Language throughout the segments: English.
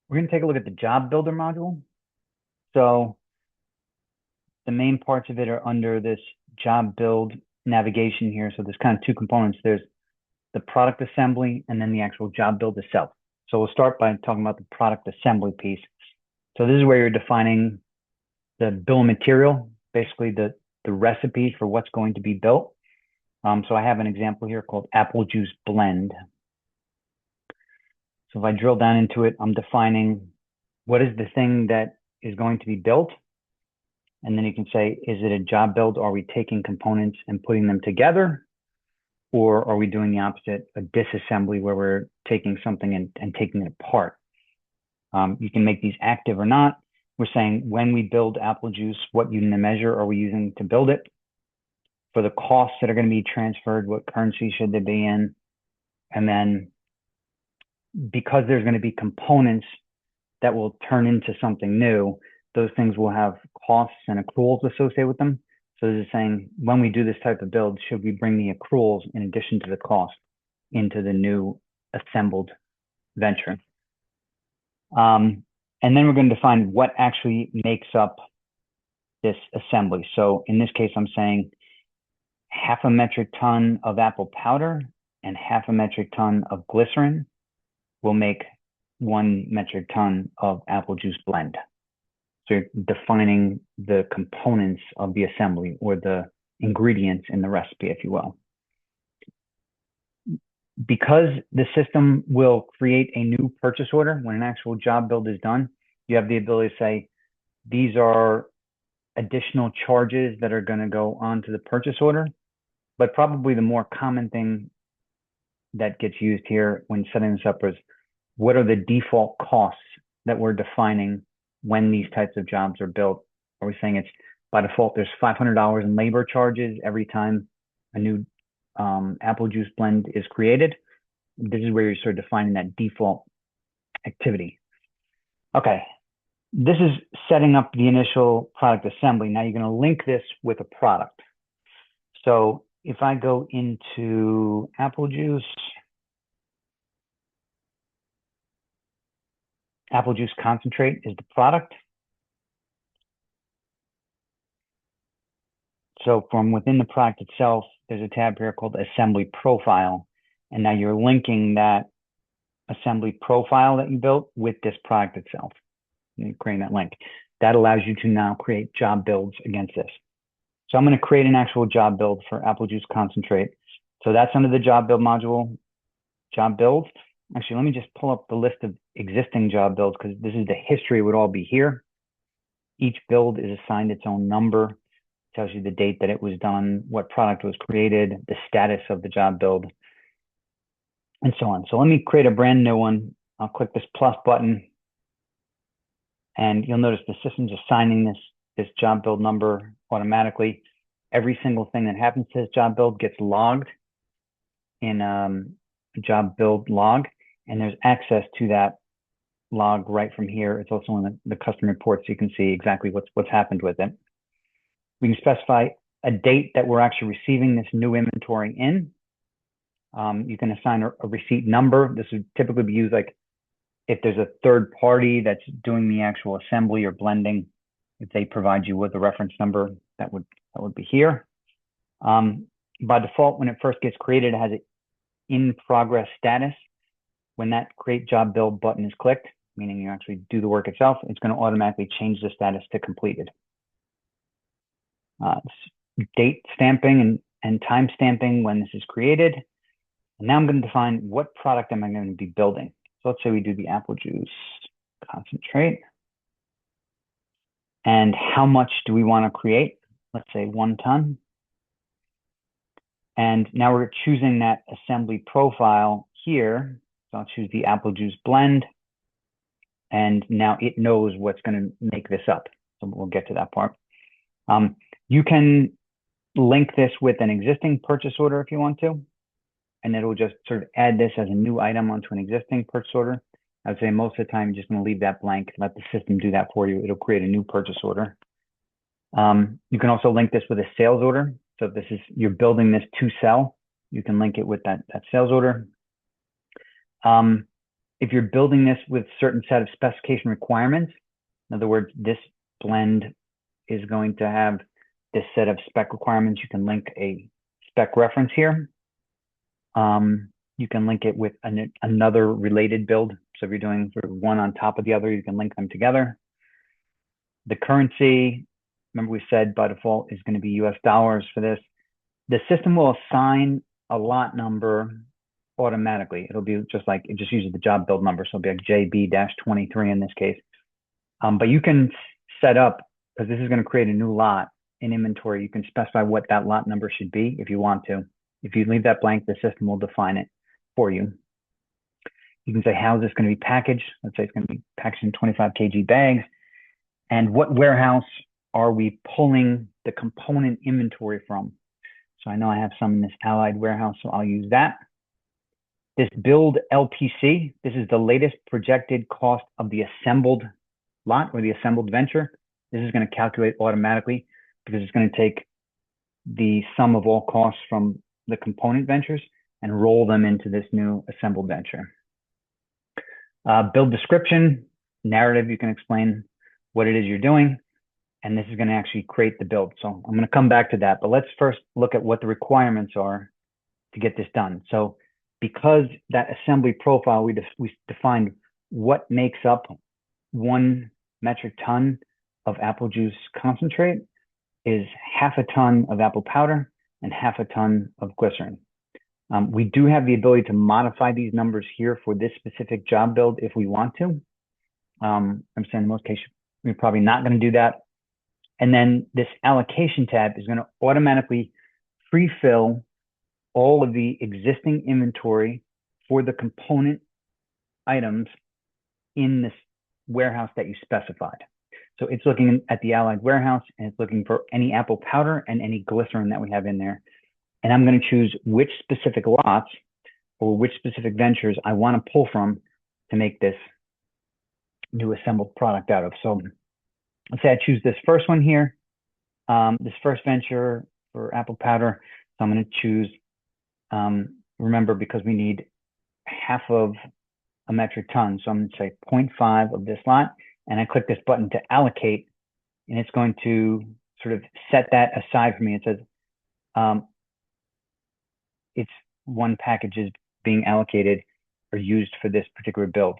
We're going to take a look at the job builder module. So the main parts of it are under this job build navigation here. So there's kind of two components. There's the product assembly and then the actual job build itself. So we'll start by talking about the product assembly piece. So this is where you're defining the bill of material, basically the recipe for what's going to be built. So I have an example here called apple juice blend. So if I drill down into it, I'm defining what is the thing that is going to be built. And then you can say, is it a job build? Are we taking components and putting them together? Or are we doing the opposite, a disassembly where we're taking something and taking it apart? You can make these active or not. We're saying when we build apple juice, what unit of measure are we using to build it? For the costs that are going to be transferred, what currency should they be in? And then because there's going to be components that will turn into something new, those things will have costs and accruals associated with them. So this is saying when we do this type of build, should we bring the accruals in addition to the cost into the new assembled venture? And then we're going to define what actually makes up this assembly. So in this case, I'm saying 1/2 metric ton of apple powder and 1/2 metric ton of glycerin will make 1 metric ton of apple juice blend. So you're defining the components of the assembly or the ingredients in the recipe, if you will. Because the system will create a new purchase order when an actual job build is done, you have the ability to say, these are additional charges that are going to go onto the purchase order. But probably the more common thing that gets used here when setting this up is, what are the default costs that we're defining when these types of jobs are built? Are we saying it's by default, there's $500 in labor charges every time a new apple juice blend is created? This is where you're sort of defining that default activity. Okay, this is setting up the initial product assembly. Now you're going to link this with a product. So if I go into apple juice concentrate is the product. So from within the product itself, there's a tab here called assembly profile. And now you're linking that assembly profile that you built with this product itself. You're creating that link. That allows you to now create job builds against this. So I'm going to create an actual job build for apple juice concentrate. So that's under the job build module, job build. Actually, let me just pull up the list of existing job builds because this is the history would all be here. Each build is assigned its own number. It tells you the date that it was done, what product was created, the status of the job build, and so on. So let me create a brand new one. I'll click this plus button. And you'll notice the system's assigning this job build number automatically. Every single thing that happens to this job build gets logged in a job build log, and there's access to that log right from here. It's also in the custom report, so you can see exactly what's happened with it. We can specify a date that we're actually receiving this new inventory in. You can assign a receipt number. This would typically be used like if there's a third party that's doing the actual assembly or blending. If they provide you with a reference number, that would be here. By default, when it first gets created, it has an in progress status. When that create job build button is clicked, meaning you actually do the work itself, it's going to automatically change the status to completed. Date stamping and time stamping when this is created. And now I'm going to define what product am I going to be building. So let's say we do the apple juice concentrate. And how much do we want to create? Let's say 1 ton. And now we're choosing that assembly profile here. So I'll choose the apple juice blend. And now it knows what's going to make this up. So we'll get to that part. You can link this with an existing purchase order if you want to. And it'll just sort of add this as a new item onto an existing purchase order. I would say most of the time, you're just going to leave that blank, let the system do that for you. It'll create a new purchase order. You can also link this with a sales order. So if you're building this to sell, you can link it with that sales order. if you're building this with certain set of specification requirements, in other words, this blend is going to have this set of spec requirements, you can link a spec reference here. You can link it with another related build. So if you're doing sort of one on top of the other, you can link them together. The currency, remember we said by default is going to be US dollars for this. The system will assign a lot number automatically. It'll be just like, it just uses the job build number. So it'll be like JB-23 in this case. But you can set up, because this is going to create a new lot in inventory, you can specify what that lot number should be if you want to. If you leave that blank, the system will define it for you. You can say, how is this going to be packaged? Let's say it's going to be packaged in 25 kg bags. And what warehouse are we pulling the component inventory from? So I know I have some in this allied warehouse, so I'll use that. This build LPC, this is the latest projected cost of the assembled lot or the assembled venture. This is going to calculate automatically because it's going to take the sum of all costs from the component ventures and roll them into this new assembled venture. Build description, narrative, you can explain what it is you're doing, and this is going to actually create the build. So I'm going to come back to that, but let's first look at what the requirements are to get this done. So because that assembly profile, we defined what makes up 1 metric ton of apple juice concentrate is half a ton of apple powder and half a ton of glycerin. We do have the ability to modify these numbers here for this specific job build if we want to. I'm saying in most cases, we're probably not going to do that. And then this allocation tab is going to automatically pre-fill all of the existing inventory for the component items in this warehouse that you specified. So it's looking at the allied warehouse and it's looking for any apple powder and any glycerin that we have in there. And I'm going to choose which specific lots or which specific ventures I want to pull from to make this new assembled product out of. So let's say I choose this first one here, this first venture for apple powder. So I'm going to choose, remember, because we need half of a metric ton. So I'm going to say 0.5 of this lot, and I click this button to allocate, and it's going to sort of set that aside for me. It says it's 1 package is being allocated or used for this particular build.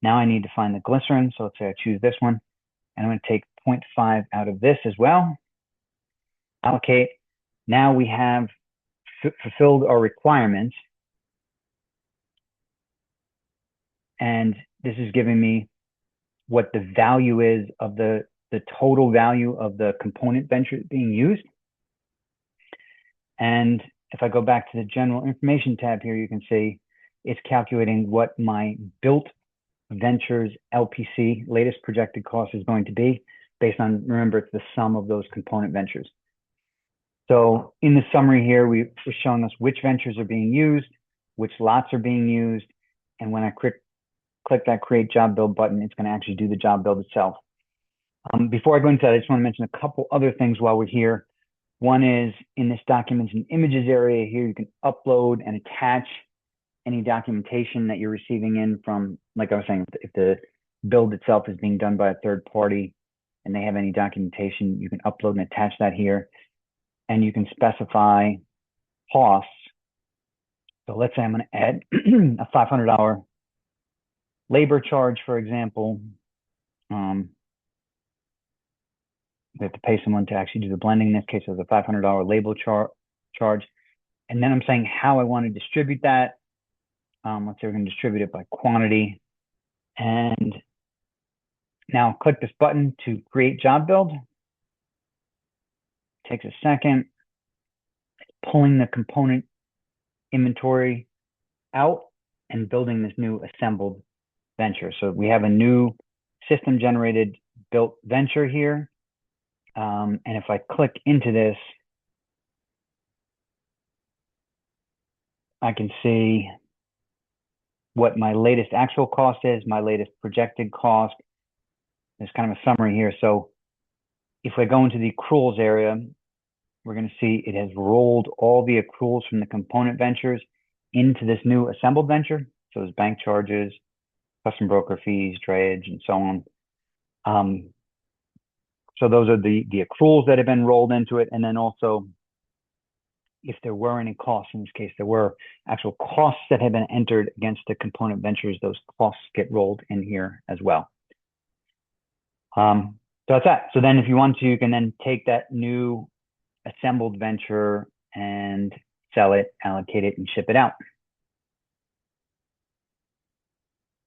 Now I need to find the glycerin. So let's say I choose this one, and I'm going to take 0.5 out of this as well. Allocate. Now we have fulfilled our requirements. And this is giving me what the value is of the total value of the component venture being used. And if I go back to the general information tab here, you can see it's calculating what my built ventures LPC latest projected cost is going to be based on, remember, it's the sum of those component ventures. So in the summary here, we're showing us which ventures are being used, which lots are being used, and when I click that create job build button, it's going to actually do the job build itself. Before I go into that, I just want to mention a couple other things while we're here. One is in this documents and images area here, you can upload and attach any documentation that you're receiving in from, like I was saying, if the build itself is being done by a third party and they have any documentation, you can upload and attach that here. And you can specify costs. So let's say I'm going to add a $500 labor charge, for example. We have to pay someone to actually do the blending. In this case, there's a $500 label charge. And then I'm saying how I want to distribute that. Let's say we're going to distribute it by quantity. And now click this button to create job build. Takes a second. It's pulling the component inventory out and building this new assembled venture. So we have a new system generated built venture here. And if I click into this, I can see what my latest actual cost is, my latest projected cost. There's kind of a summary here. So if we go into the accruals area, we're going to see it has rolled all the accruals from the component ventures into this new assembled venture. So there's bank charges, custom broker fees, drayage, and so on. So those are the accruals that have been rolled into it. And then also, if there were any costs, in this case, there were actual costs that have been entered against the component ventures, those costs get rolled in here as well. So that's that. So then if you want to, you can then take that new assembled venture and sell it, allocate it, and ship it out.